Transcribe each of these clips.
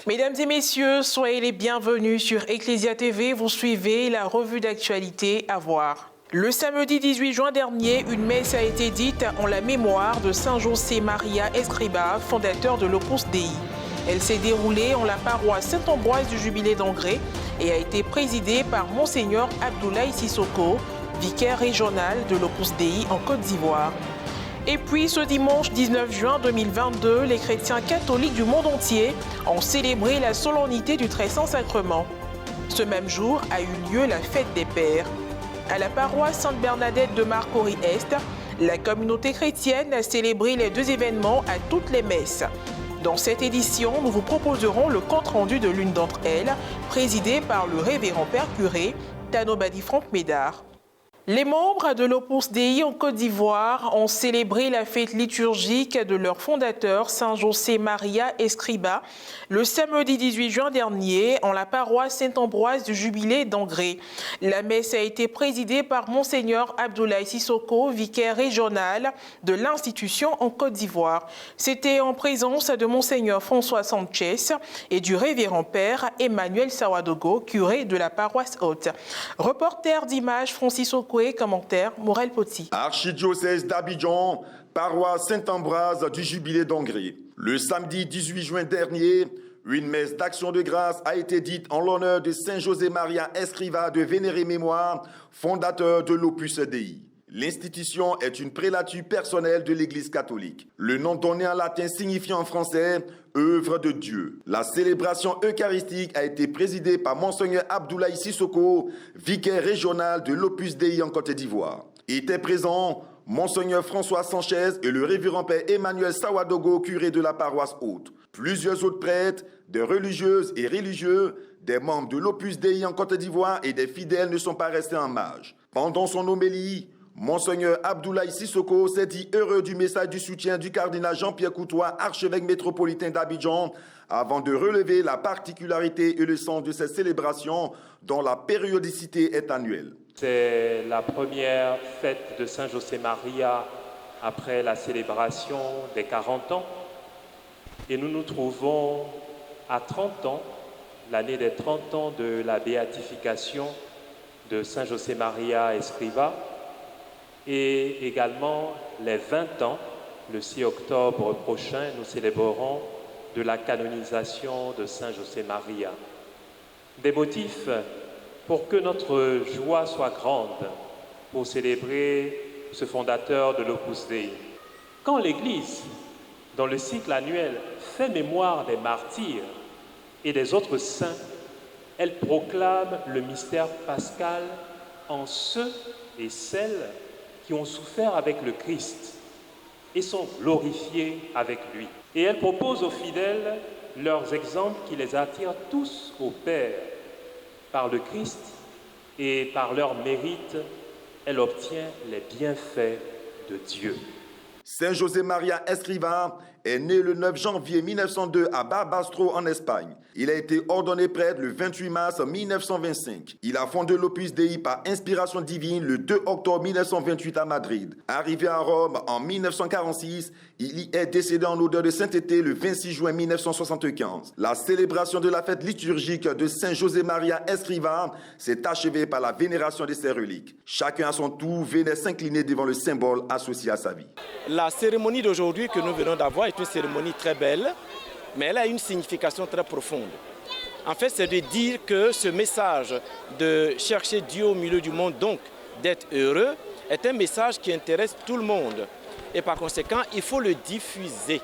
Mesdames et messieurs, soyez les bienvenus sur Ecclesia TV. Vous suivez la revue d'actualité à voir. Le samedi 18 juin dernier, une messe a été dite en la mémoire de Saint José Maria Escrivá, fondateur de l'Opus Dei. Elle s'est déroulée en la paroisse Saint-Ambroise du Jubilé d'Angré et a été présidée par Monseigneur Abdoulaye Sissoko, vicaire régional de l'Opus Dei en Côte d'Ivoire. Et puis ce dimanche 19 juin 2022, les chrétiens catholiques du monde entier ont célébré la solennité du Très Saint Sacrement. Ce même jour a eu lieu la fête des Pères. À la paroisse Sainte-Bernadette de Marcory-Est, la communauté chrétienne a célébré les deux événements à toutes les messes. Dans cette édition, nous vous proposerons le compte-rendu de l'une d'entre elles, présidée par le révérend Père curé Tanobadi Franck Médard. Les membres de l'Opus Dei en Côte d'Ivoire ont célébré la fête liturgique de leur fondateur, Saint José Maria Escrivá, le samedi 18 juin dernier en la paroisse Saint-Ambroise du Jubilé d'Angré. La messe a été présidée par Monseigneur Abdoulaye Sissoko, vicaire régional de l'institution en Côte d'Ivoire. C'était en présence de Monseigneur François Sanchez et du révérend Père Emmanuel Sawadogo, curé de la paroisse haute. Reporter d'images Francis Okoué, commentaire Morel Poti. Archidiocèse d'Abidjan, paroisse Saint-Ambroise du Jubilé d'Angré. Le samedi 18 juin dernier, une messe d'action de grâce a été dite en l'honneur de Saint José Maria Escrivá de vénérée mémoire, fondateur de l'Opus Dei. L'institution est une prélature personnelle de l'Église catholique. Le nom donné en latin signifie en français « œuvre de Dieu ». La célébration eucharistique a été présidée par Monseigneur Abdoulaye Sissoko, vicaire régional de l'Opus Dei en Côte d'Ivoire. Étaient présents Monseigneur François Sanchez et le révérend Père Emmanuel Sawadogo, curé de la paroisse haute. Plusieurs autres prêtres, des religieuses et religieux, des membres de l'Opus Dei en Côte d'Ivoire et des fidèles ne sont pas restés en marge. Pendant son homélie, Monseigneur Abdoulaye Sissoko s'est dit heureux du message du soutien du cardinal Jean-Pierre Coutois, archevêque métropolitain d'Abidjan, avant de relever la particularité et le sens de cette célébration dont la périodicité est annuelle. C'est la première fête de Saint José Maria après la célébration des 40 ans et nous nous trouvons à 30 ans, l'année des 30 ans de la béatification de Saint José Maria Escrivá, et également les 20 ans, le 6 octobre prochain, nous célébrerons de la canonisation de Saint José Maria. Des motifs pour que notre joie soit grande pour célébrer ce fondateur de l'Opus Dei. Quand l'Église, dans le cycle annuel, fait mémoire des martyrs et des autres saints, elle proclame le mystère pascal en ceux et celles qui ont souffert avec le Christ et sont glorifiés avec lui. Et elle propose aux fidèles leurs exemples qui les attirent tous au Père. Par le Christ et par leur mérite, elle obtient les bienfaits de Dieu. Saint José Maria Escrivá est né le 9 janvier 1902 à Barbastro en Espagne. Il a été ordonné prêtre le 28 mars 1925. Il a fondé l'Opus Dei par inspiration divine le 2 octobre 1928 à Madrid. Arrivé à Rome en 1946, il y est décédé en odeur de sainteté le 26 juin 1975. La célébration de la fête liturgique de Saint José Maria Escrivá s'est achevée par la vénération de ses reliques. Chacun à son tour venait s'incliner devant le symbole associé à sa vie. La cérémonie d'aujourd'hui que nous venons d'avoir est une cérémonie très belle, mais elle a une signification très profonde. En fait, c'est de dire que ce message de chercher Dieu au milieu du monde, donc d'être heureux, est un message qui intéresse tout le monde. Et par conséquent, il faut le diffuser.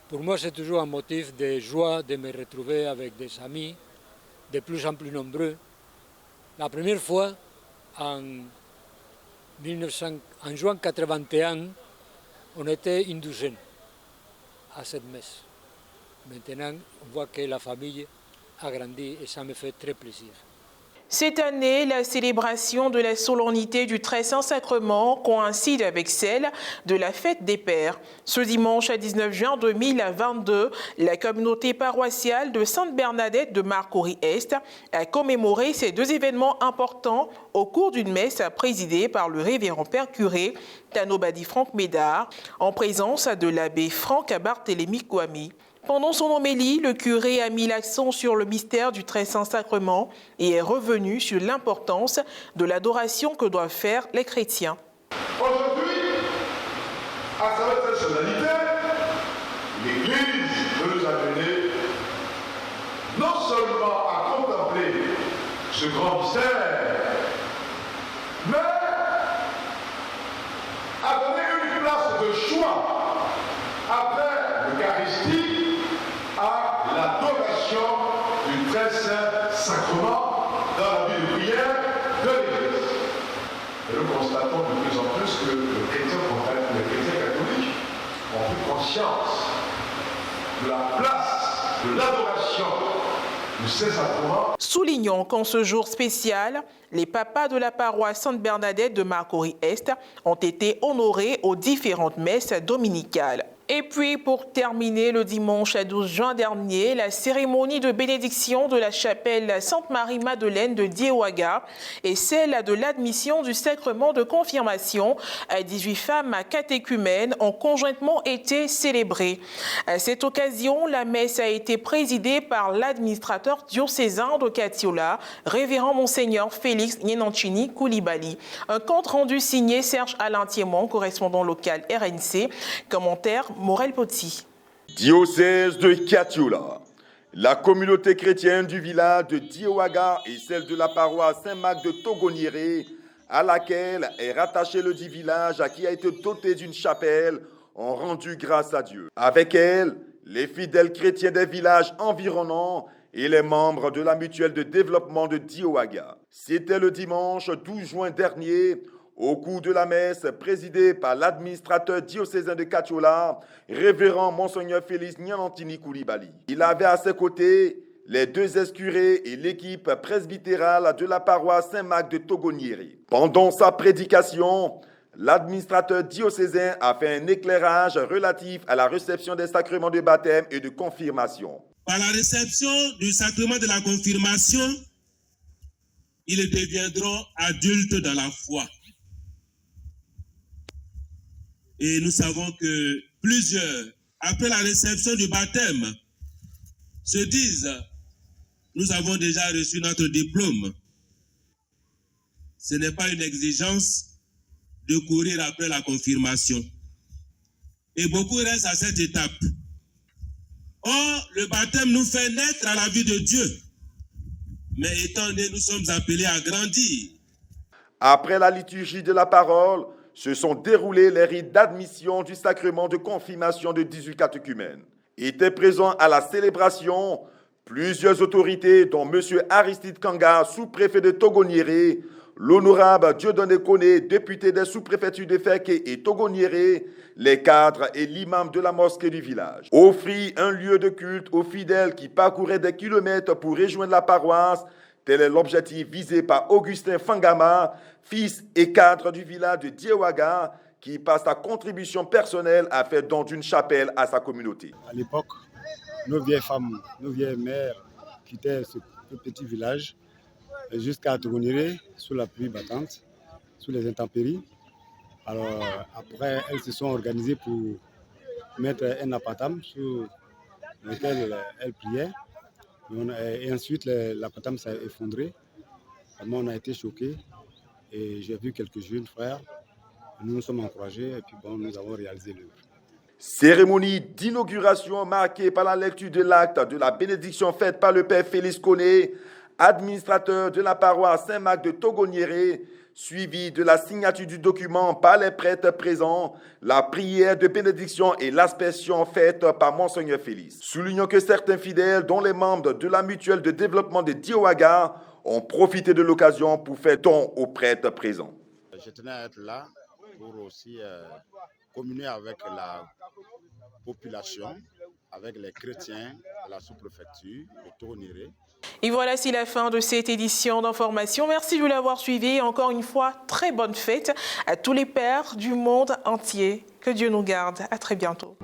Pour moi, c'est toujours un motif de joie de me retrouver avec des amis de plus en plus nombreux. La première fois, en juin 1981, on était une douzaine à cette messe. Maintenant, on voit que la famille a grandi et ça me fait très plaisir. Cette année, la célébration de la solennité du Très Saint Sacrement coïncide avec celle de la fête des Pères. Ce dimanche à 19 juin 2022, la communauté paroissiale de Sainte-Bernadette de Marcory-Est a commémoré ces deux événements importants au cours d'une messe présidée par le révérend Père curé Tanobadi Franck Médard, en présence de l'abbé Franck Barthélemy Kouami. Pendant son homélie, le curé a mis l'accent sur le mystère du Très Saint-Sacrement et est revenu sur l'importance de l'adoration que doivent faire les chrétiens. Aujourd'hui, à travers cette solennité, l'Église veut nous amener non seulement à contempler ce grand mystère, mais à donner une place de choix après l'Eucharistie à l'adoration du Très Saint-Sacrement dans la vie de prière de l'Église. Et nous constatons de plus en plus que les chrétiens catholiques ont pris conscience de la place de l'adoration du Saint-Sacrement. Soulignons qu'en ce jour spécial, les papas de la paroisse Sainte-Bernadette de Marcory-Est ont été honorés aux différentes messes dominicales. Et puis, pour terminer, le dimanche 12 juin dernier, la cérémonie de bénédiction de la chapelle Sainte-Marie-Madeleine de Diewaga et celle de l'admission du sacrement de confirmation à 18 femmes catéchumènes ont conjointement été célébrées. À cette occasion, la messe a été présidée par l'administrateur diocésain de Katiola, révérend Monseigneur Félix Nyenancini Koulibaly. Un compte rendu signé Serge Alain Thiémon, correspondant local RNC. Commentaire Morel Poti. Diocèse de Katiola. La communauté chrétienne du village de Diewaga et celle de la paroisse Saint-Marc de Togoniéré, à laquelle est rattaché le dit village qui a été doté d'une chapelle, ont rendu grâce à Dieu. Avec elle, les fidèles chrétiens des villages environnants et les membres de la mutuelle de développement de Diewaga. C'était le dimanche 12 juin dernier, au cours de la messe présidée par l'administrateur diocésain de Katiola, révérend Monseigneur Félix Nyenancini Koulibaly. Il avait à ses côtés les deux ex-curés et l'équipe presbytérale de la paroisse Saint-Marc de Togoniéré. Pendant sa prédication, l'administrateur diocésain a fait un éclairage relatif à la réception des sacrements de baptême et de confirmation. Par la réception du sacrement de la confirmation, ils deviendront adultes dans la foi. Et nous savons que plusieurs, après la réception du baptême, se disent « Nous avons déjà reçu notre diplôme ». Ce n'est pas une exigence de courir après la confirmation. Et beaucoup restent à cette étape. Or, le baptême nous fait naître à la vie de Dieu. Mais étant donné, nous sommes appelés à grandir. Après la liturgie de la parole, se sont déroulés les rites d'admission du sacrement de confirmation de 18 catéchumènes. Étaient présents à la célébration plusieurs autorités, dont M. Aristide Kanga, sous-préfet de Togoniéré, l'honorable Dieudonné Koné, député des sous-préfectures de Féké et Togoniéré, les cadres et l'imam de la mosquée du village. Offrit un lieu de culte aux fidèles qui parcouraient des kilomètres pour rejoindre la paroisse. Tel est l'objectif visé par Augustin Fangama, fils et cadre du village de Diewaga, qui par sa contribution personnelle a fait don d'une chapelle à sa communauté. À l'époque, nos vieilles femmes, nos vieilles mères quittaient ce petit village jusqu'à Togoniéré sous la pluie battante, sous les intempéries. Alors après, elles se sont organisées pour mettre un apatam sur lequel elles priaient. Et ensuite, l'apatam s'est effondré. Vraiment, on a été choqués. Et j'ai vu quelques jeunes frères. Nous nous sommes encouragés et puis bon, nous avons réalisé l'œuvre. Cérémonie d'inauguration marquée par la lecture de l'acte de la bénédiction faite par le père Félix Koné, administrateur de la paroisse Saint-Marc de Togoniéré, suivi de la signature du document par les prêtres présents, la prière de bénédiction et l'aspersion faite par Monseigneur Félix. Soulignons que certains fidèles, dont les membres de la mutuelle de développement de Diewaga, ont profité de l'occasion pour faire don aux prêtres présents. Je tenais à être là pour aussi communier avec la population, avec les chrétiens de la sous-préfecture de Togoniéré. Et voilà, c'est la fin de cette édition d'information. Merci de l'avoir suivi. Encore une fois, très bonne fête à tous les pères du monde entier. Que Dieu nous garde. À très bientôt.